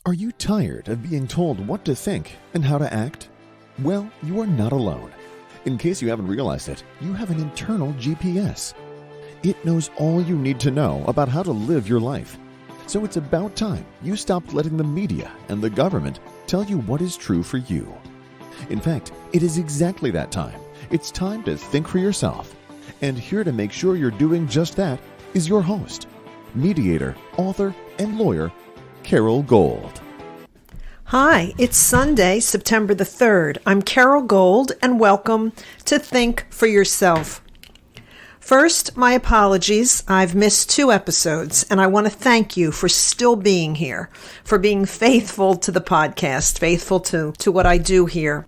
Are you tired of being told what to think and how to act? Well, you are not alone. In case you haven't realized it, you have an internal GPS. It knows all you need to know about how to live your life. So it's about time you stopped letting the media and the government tell you what is true for you. In fact, it is exactly that time. It's time to think for yourself. And here to make sure you're doing just that is your host, mediator, author, and lawyer, Carol Gold. Hi, it's Sunday, September the 3rd. I'm Carol Gold, and welcome to Think for Yourself. First, my apologies. I've missed 2 episodes, and I want to thank you for still being here, for being faithful to the podcast, faithful to what I do here.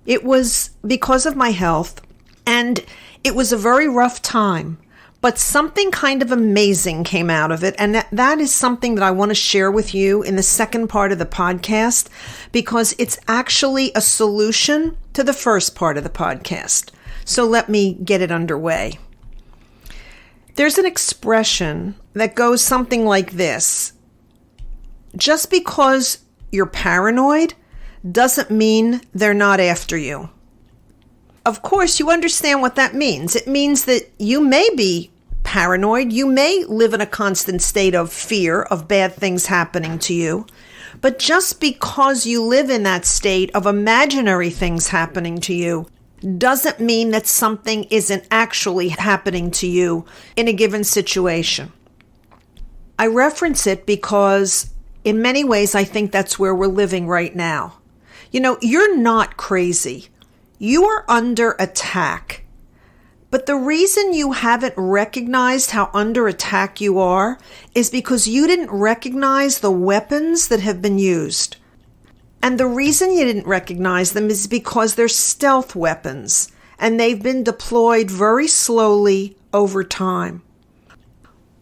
It was because of my health, and it was a very rough time. But something kind of amazing came out of it, and that is something that I want to share with you in the second part of the podcast, because it's actually a solution to the first part of the podcast. So let me get it underway. There's an expression that goes something like this: just because you're paranoid doesn't mean they're not after you. Of course, you understand what that means. It means that you may be paranoid. You may live in a constant state of fear of bad things happening to you. But just because you live in that state of imaginary things happening to you doesn't mean that something isn't actually happening to you in a given situation. I reference it because in many ways I think that's where we're living right now. You know, you're not crazy. You are under attack. But the reason you haven't recognized how under attack you are is because you didn't recognize the weapons that have been used. And the reason you didn't recognize them is because they're stealth weapons, and they've been deployed very slowly over time.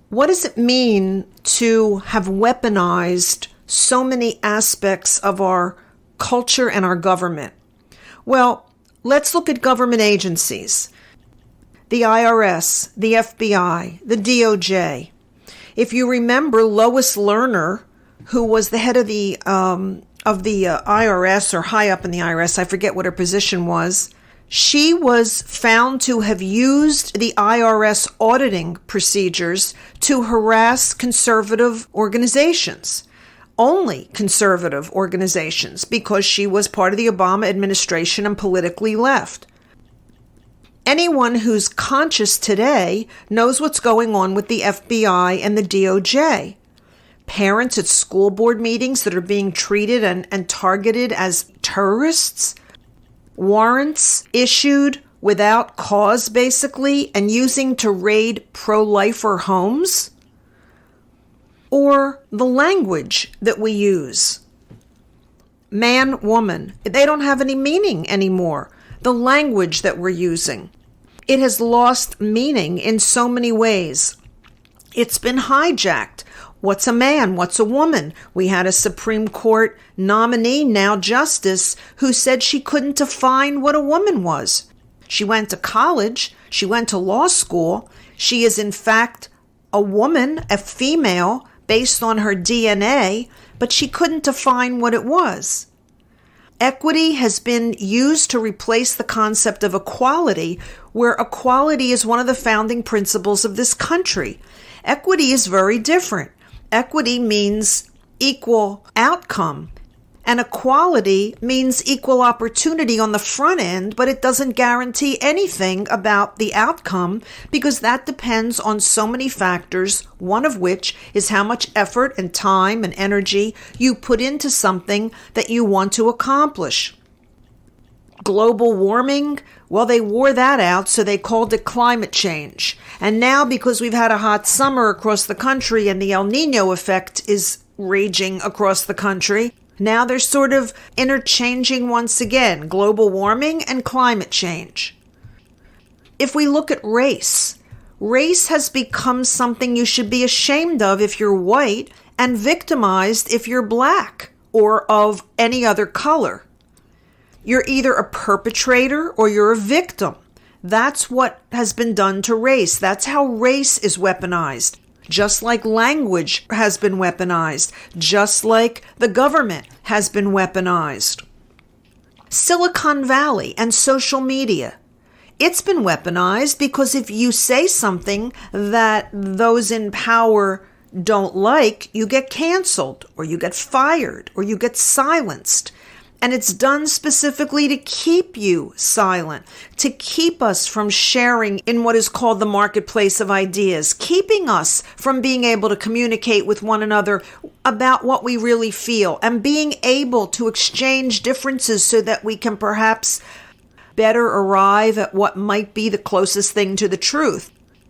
What does it mean to have weaponized so many aspects of our culture and our government? Well, let's look at government agencies. The IRS, the FBI, the DOJ. If you remember Lois Lerner, who was the head of the IRS, or high up in the IRS, I forget what her position was, she was found to have used the IRS auditing procedures to harass conservative organizations. Only conservative organizations, because she was part of the Obama administration and politically left. Anyone who's conscious today knows what's going on with the FBI and the DOJ. Parents at school board meetings that are being treated and targeted as terrorists. Warrants issued without cause, basically, and using to raid pro-lifer homes. Or the language that we use. Man, woman. They don't have any meaning anymore. The language that we're using. It has lost meaning in so many ways. It's been hijacked. What's a man? What's a woman? We had a Supreme Court nominee, now justice, who said she couldn't define what a woman was. She went to college. She went to law school. She is in fact a woman, a female, based on her DNA, but she couldn't define what it was. Equity has been used to replace the concept of equality, where equality is one of the founding principles of this country. Equity is very different. Equity means equal outcome, and equality means equal opportunity on the front end, but it doesn't guarantee anything about the outcome because that depends on so many factors, one of which is how much effort and time and energy you put into something that you want to accomplish. Global warming, well, they wore that out, so they called it climate change. And now, because we've had a hot summer across the country and the El Nino effect is raging across the country, now they're sort of interchanging once again, global warming and climate change. If we look at race, race has become something you should be ashamed of if you're white and victimized if you're black or of any other color. You're either a perpetrator or you're a victim. That's what has been done to race. That's how race is weaponized. just like language has been weaponized, just like the government has been weaponized. Silicon Valley and social media. It's been weaponized because if you say something that those in power don't like, you get canceled, or you get fired, or you get silenced. And it's done specifically to keep you silent, to keep us from sharing in what is called the marketplace of ideas, keeping us from being able to communicate with one another about what we really feel, and being able to exchange differences so that we can perhaps better arrive at what might be the closest thing to the truth.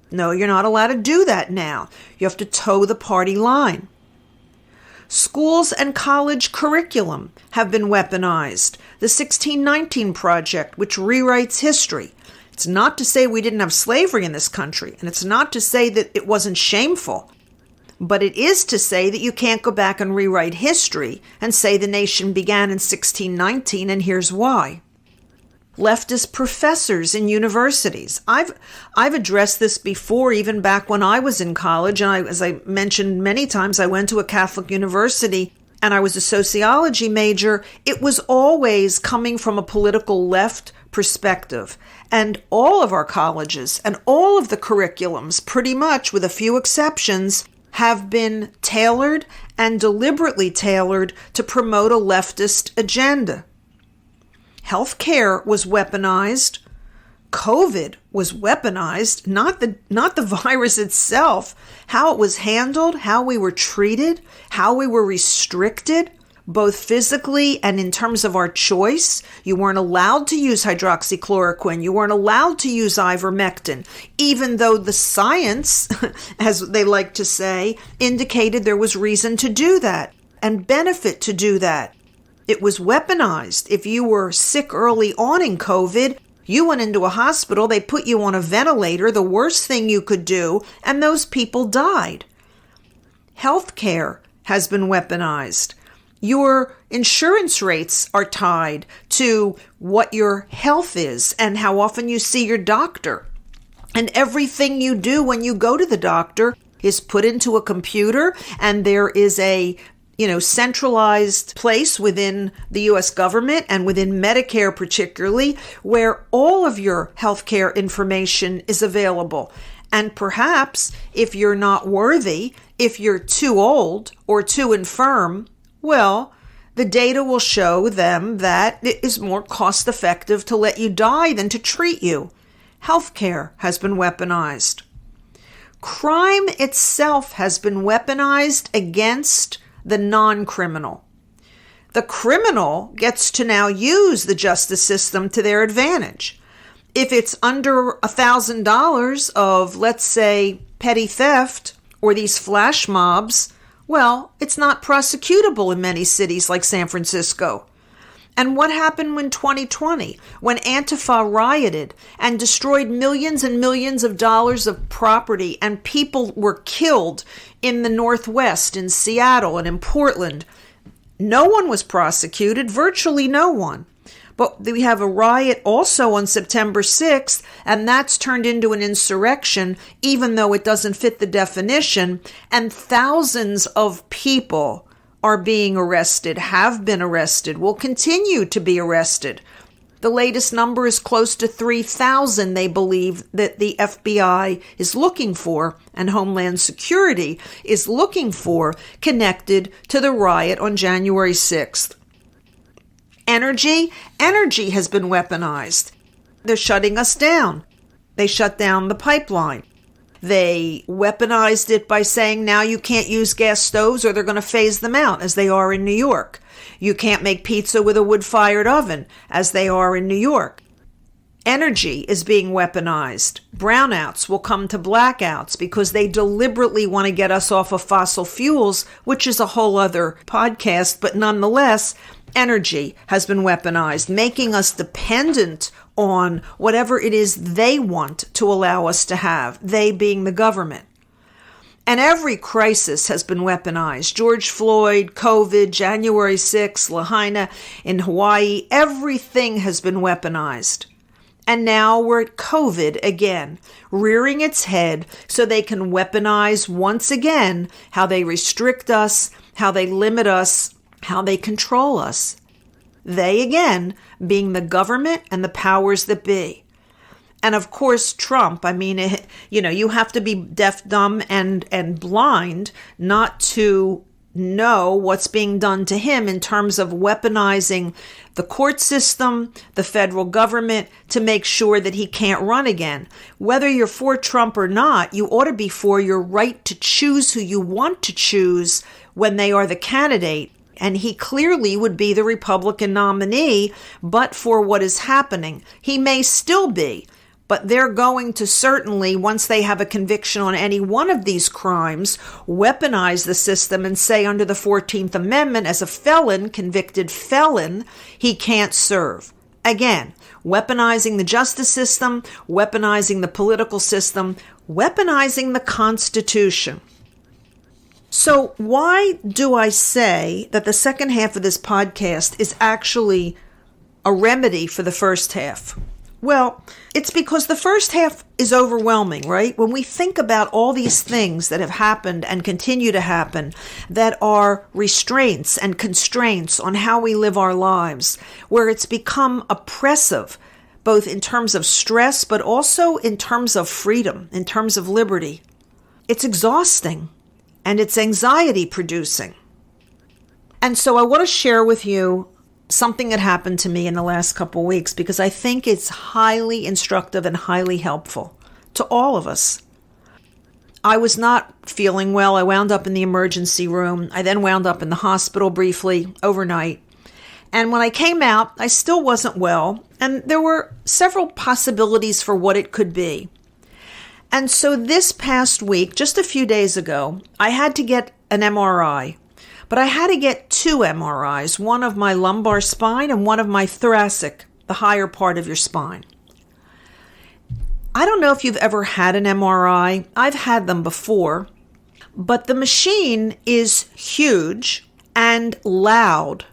No, you're not allowed to do that now. You have to toe the party line. Schools and college curriculum have been weaponized. The 1619 Project, which rewrites history. It's not to say we didn't have slavery in this country, and it's not to say that it wasn't shameful, but it is to say that you can't go back and rewrite history and say the nation began in 1619, and here's why. Leftist professors in universities. I've addressed this before, even back when I was in college. And as I mentioned many times, I went to a Catholic university and I was a sociology major. It was always coming from a political left perspective. And all of our colleges and all of the curriculums, pretty much with a few exceptions, have been tailored and deliberately tailored to promote a leftist agenda. Healthcare was weaponized. COVID was weaponized, not the virus itself. How it was handled, how we were treated, how we were restricted, both physically and in terms of our choice. You weren't allowed to use hydroxychloroquine. You weren't allowed to use ivermectin, even though the science, as they like to say, indicated there was reason to do that and benefit to do that. It was weaponized. If you were sick early on in COVID, you went into a hospital, they put you on a ventilator, the worst thing you could do, and those people died. Healthcare has been weaponized. Your insurance rates are tied to what your health is and how often you see your doctor. And everything you do when you go to the doctor is put into a computer, and there is a centralized place within the U.S. government and within Medicare particularly, where all of your healthcare information is available. And perhaps if you're not worthy, if you're too old or too infirm, well, the data will show them that it is more cost effective to let you die than to treat you. Healthcare has been weaponized. Crime itself has been weaponized against the non-criminal. The criminal gets to now use the justice system to their advantage. If it's under $1,000 of, let's say, petty theft or these flash mobs, well, it's not prosecutable in many cities like San Francisco. And what happened in 2020 when Antifa rioted and destroyed millions and millions of dollars of property and people were killed in the Northwest, in Seattle and in Portland? No one was prosecuted, virtually no one. But we have a riot also on September 6th, and that's turned into an insurrection, even though it doesn't fit the definition, and thousands of people are being arrested, have been arrested, will continue to be arrested. The latest number is close to 3,000 they believe that the FBI is looking for and Homeland Security is looking for connected to the riot on January 6th. Energy has been weaponized. They're shutting us down. They shut down the pipeline. They weaponized it by saying now you can't use gas stoves or they're going to phase them out, as they are in New York. You can't make pizza with a wood-fired oven, as they are in New York. Energy is being weaponized. Brownouts will come to blackouts because they deliberately want to get us off of fossil fuels, which is a whole other podcast, but nonetheless, energy has been weaponized, making us dependent on whatever it is they want to allow us to have, they being the government. And every crisis has been weaponized. George Floyd, COVID, January 6th, Lahaina in Hawaii, everything has been weaponized. And now we're at COVID again, rearing its head so they can weaponize once again how they restrict us, how they limit us, how they control us. They, again, being the government and the powers that be. And of course, Trump, you have to be deaf, dumb, and blind not to know what's being done to him in terms of weaponizing the court system, the federal government, to make sure that he can't run again. Whether you're for Trump or not, you ought to be for your right to choose who you want to choose when they are the candidate. And he clearly would be the Republican nominee, but for what is happening. He may still be, but they're going to certainly, once they have a conviction on any one of these crimes, weaponize the system and say under the 14th Amendment, as a felon, convicted felon, he can't serve. Again, weaponizing the justice system, weaponizing the political system, weaponizing the Constitution. So why do I say that the second half of this podcast is actually a remedy for the first half? Well, it's because the first half is overwhelming, right? When we think about all these things that have happened and continue to happen that are restraints and constraints on how we live our lives, where it's become oppressive, both in terms of stress, but also in terms of freedom, in terms of liberty. It's exhausting. And it's anxiety producing. And so I want to share with you something that happened to me in the last couple of weeks because I think it's highly instructive and highly helpful to all of us. I was not feeling well. I wound up in the emergency room. I then wound up in the hospital briefly overnight. And when I came out, I still wasn't well. And there were several possibilities for what it could be. And so this past week, just a few days ago, I had to get an MRI. But I had to get two MRIs, one of my lumbar spine and one of my thoracic, the higher part of your spine. I don't know if you've ever had an MRI. I've had them before. But the machine is huge and loud.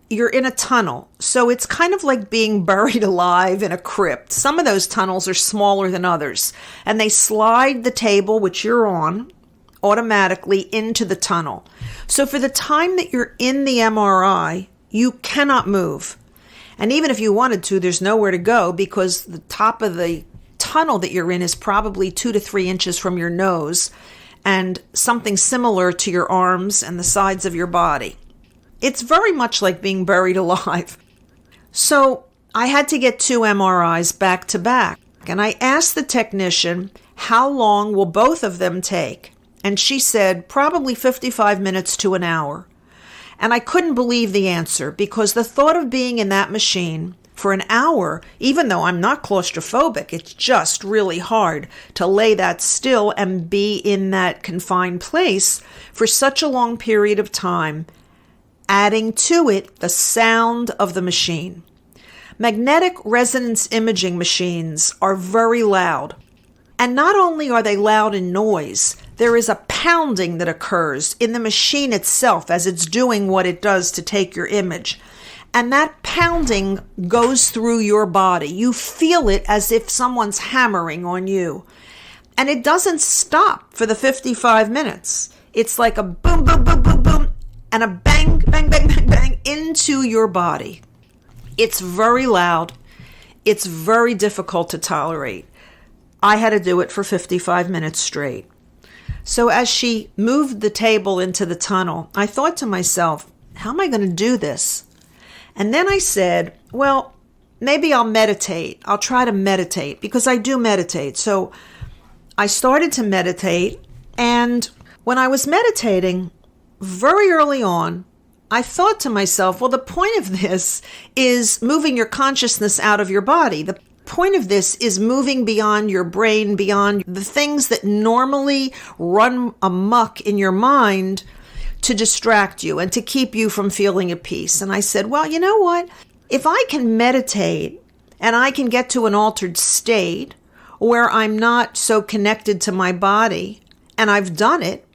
You're in a tunnel, so it's kind of like being buried alive in a crypt. Some of those tunnels are smaller than others, and they slide the table, which you're on, automatically into the tunnel. So for the time that you're in the MRI, you cannot move. And even if you wanted to, there's nowhere to go because the top of the tunnel that you're in is probably 2 to 3 inches from your nose and something similar to your arms and the sides of your body. It's very much like being buried alive. So I had to get 2 MRIs back to back. And I asked the technician, how long will both of them take? And she said, probably 55 minutes to an hour. And I couldn't believe the answer because the thought of being in that machine for an hour, even though I'm not claustrophobic, it's just really hard to lay that still and be in that confined place for such a long period of time. Adding to it the sound of the machine. Magnetic resonance imaging machines are very loud. And not only are they loud in noise, there is a pounding that occurs in the machine itself as it's doing what it does to take your image. And that pounding goes through your body. You feel it as if someone's hammering on you. And it doesn't stop for the 55 minutes. It's like a boom, boom, boom, boom, boom. And a bang, bang, bang, bang, bang into your body. It's very loud. It's very difficult to tolerate. I had to do it for 55 minutes straight. So as she moved the table into the tunnel, I thought to myself, how am I going to do this? And then I said, well, maybe I'll meditate. I'll try to meditate because I do meditate. So I started to meditate. And when I was meditating, very early on, I thought to myself, well, the point of this is moving your consciousness out of your body. The point of this is moving beyond your brain, beyond the things that normally run amok in your mind to distract you and to keep you from feeling at peace. And I said, well, you know what? If I can meditate and I can get to an altered state where I'm not so connected to my body, and I've done it,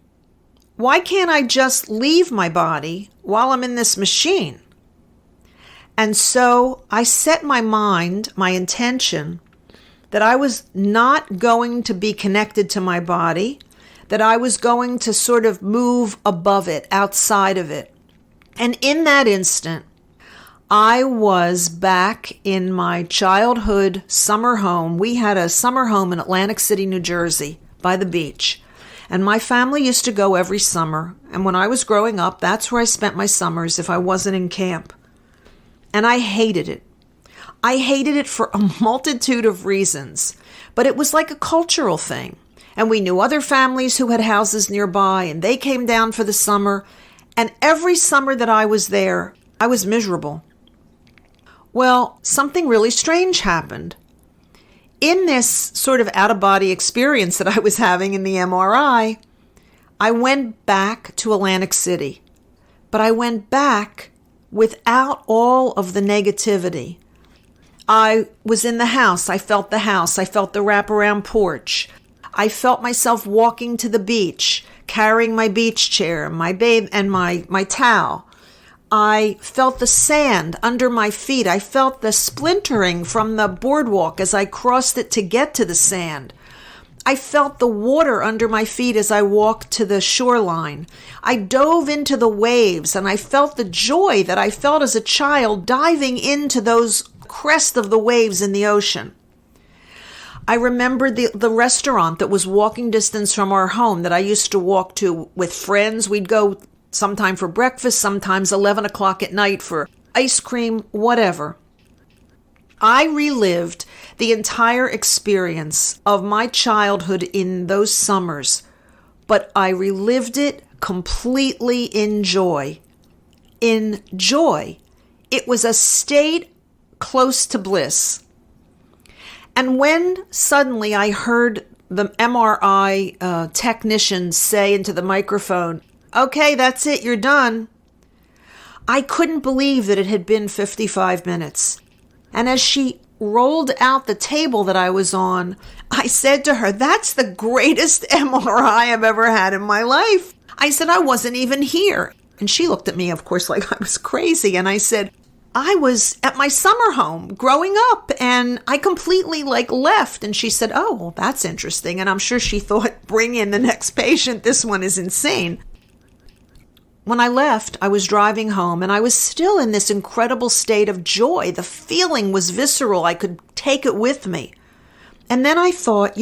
why can't I just leave my body while I'm in this machine? And so I set my mind, my intention, that I was not going to be connected to my body, that I was going to sort of move above it, outside of it. And in that instant, I was back in my childhood summer home. We had a summer home in Atlantic City, New Jersey, by the beach. And my family used to go every summer. And when I was growing up, that's where I spent my summers if I wasn't in camp. And I hated it. I hated it for a multitude of reasons. But it was like a cultural thing. And we knew other families who had houses nearby, and they came down for the summer. And every summer that I was there, I was miserable. Well, something really strange happened. In this sort of out-of-body experience that I was having in the MRI, I went back to Atlantic City. But I went back without all of the negativity. I was in the house. I felt the house. I felt the wraparound porch. I felt myself walking to the beach, carrying my beach chair, my babe, and my towel. I felt the sand under my feet. I felt the splintering from the boardwalk as I crossed it to get to the sand. I felt the water under my feet as I walked to the shoreline. I dove into the waves, and I felt the joy that I felt as a child diving into those crest of the waves in the ocean. I remembered the restaurant that was walking distance from our home that I used to walk to with friends. We'd go sometime for breakfast, sometimes 11 o'clock at night for ice cream, whatever. I relived the entire experience of my childhood in those summers, but I relived it completely in joy. In joy. It was a state close to bliss. And when suddenly I heard the MRI technician say into the microphone, "Okay, that's it, you're done," I couldn't believe that it had been 55 minutes. And as she rolled out the table that I was on, I said to her, "That's the greatest MRI I've ever had in my life." I said, "I wasn't even here." And she looked at me, of course, like I was crazy. And I said, "I was at my summer home growing up and I completely left." And she said, "Oh, well, that's interesting." And I'm sure she thought, bring in the next patient. This one is insane. When I left, I was driving home and I was still in this incredible state of joy. The feeling was visceral. I could take it with me. And then I thought,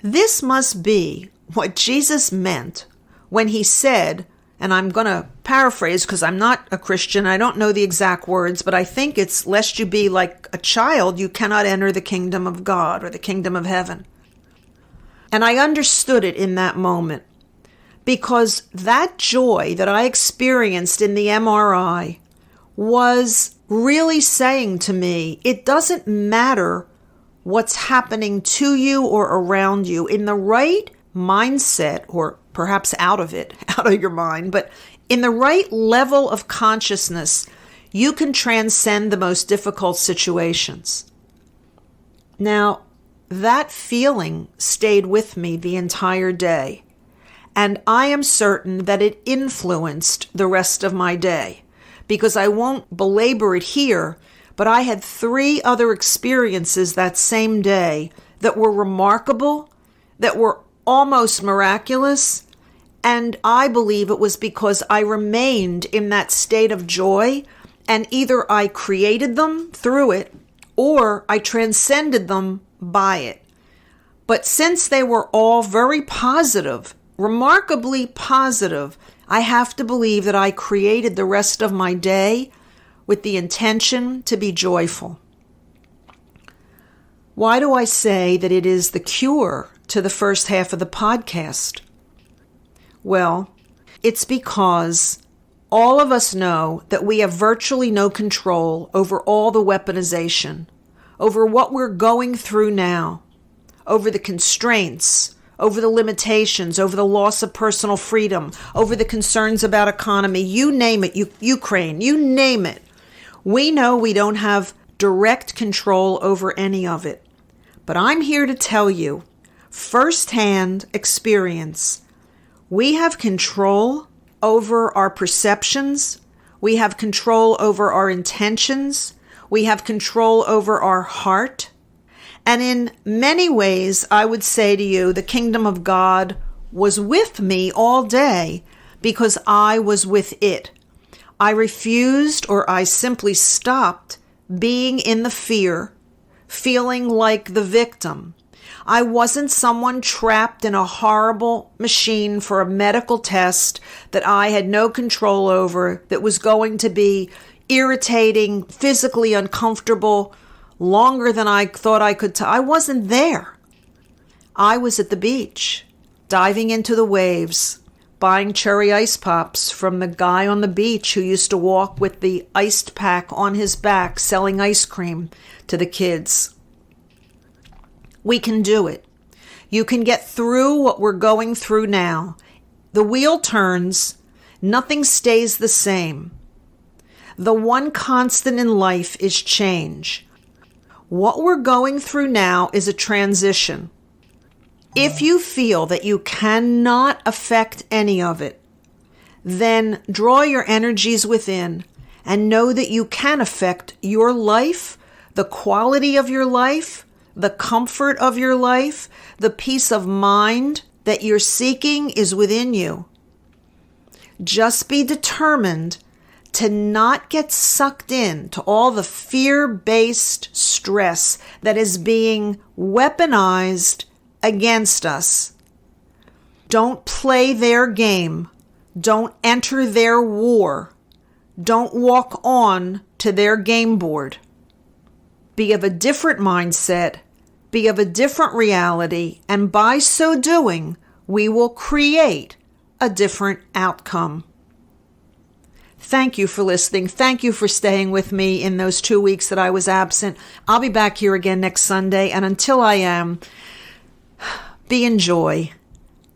this must be what Jesus meant when he said, and I'm going to paraphrase because I'm not a Christian. I don't know the exact words, but I think it's, "Lest you be like a child, you cannot enter the kingdom of God," or the kingdom of heaven. And I understood it in that moment, because that joy that I experienced in the MRI was really saying to me, it doesn't matter what's happening to you or around you. In the right mindset, or perhaps out of your mind, but in the right level of consciousness, you can transcend the most difficult situations. Now, that feeling stayed with me the entire day, and I am certain that it influenced the rest of my day, because I won't belabor it here, but I had 3 other experiences that same day that were remarkable, that were almost miraculous. And I believe it was because I remained in that state of joy, and either I created them through it or I transcended them by it. But since they were all very positive, remarkably positive, I have to believe that I created the rest of my day with the intention to be joyful. Why do I say that it is the cure to the first half of the podcast? Well, it's because all of us know that we have virtually no control over all the weaponization, over what we're going through now, over the constraints, over the limitations, over the loss of personal freedom, over the concerns about economy, you name it, Ukraine, you name it. We know we don't have direct control over any of it. But I'm here to tell you, firsthand experience, we have control over our perceptions, We have control over our intentions. We have control over our heart. And in many ways, I would say to you, the kingdom of God was with me all day because I was with it. I refused, or I simply stopped being in the fear, feeling like the victim. I wasn't someone trapped in a horrible machine for a medical test that I had no control over, that was going to be irritating, physically uncomfortable, longer than I thought I could. I wasn't there. I was at the beach, diving into the waves, buying cherry ice pops from the guy on the beach who used to walk with the iced pack on his back, selling ice cream to the kids. We can do it. You can get through what we're going through now. The wheel turns. Nothing stays the same. The one constant in life is change. What we're going through now is a transition. If you feel that you cannot affect any of it, then draw your energies within and know that you can affect your life, the quality of your life, the comfort of your life, the peace of mind that you're seeking is within you. Just be determined to not get sucked in to all the fear-based stress that is being weaponized against us. Don't play their game. Don't enter their war. Don't walk on to their game board. Be of a different mindset. Be of a different reality, and by so doing, we will create a different outcome. Thank you for listening. Thank you for staying with me in those 2 weeks that I was absent. I'll be back here again next Sunday, and until I am, be in joy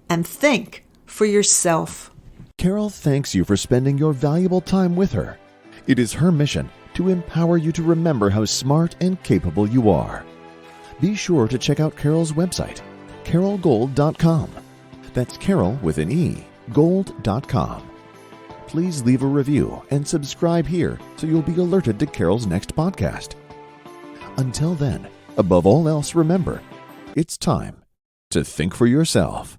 and think for yourself. Carol thanks you for spending your valuable time with her. It is her mission to empower you to remember how smart and capable you are. Be sure to check out Carol's website, carolgold.com. That's Carol with an E, gold.com. Please leave a review and subscribe here so you'll be alerted to Carol's next podcast. Until then, above all else, remember, it's time to think for yourself.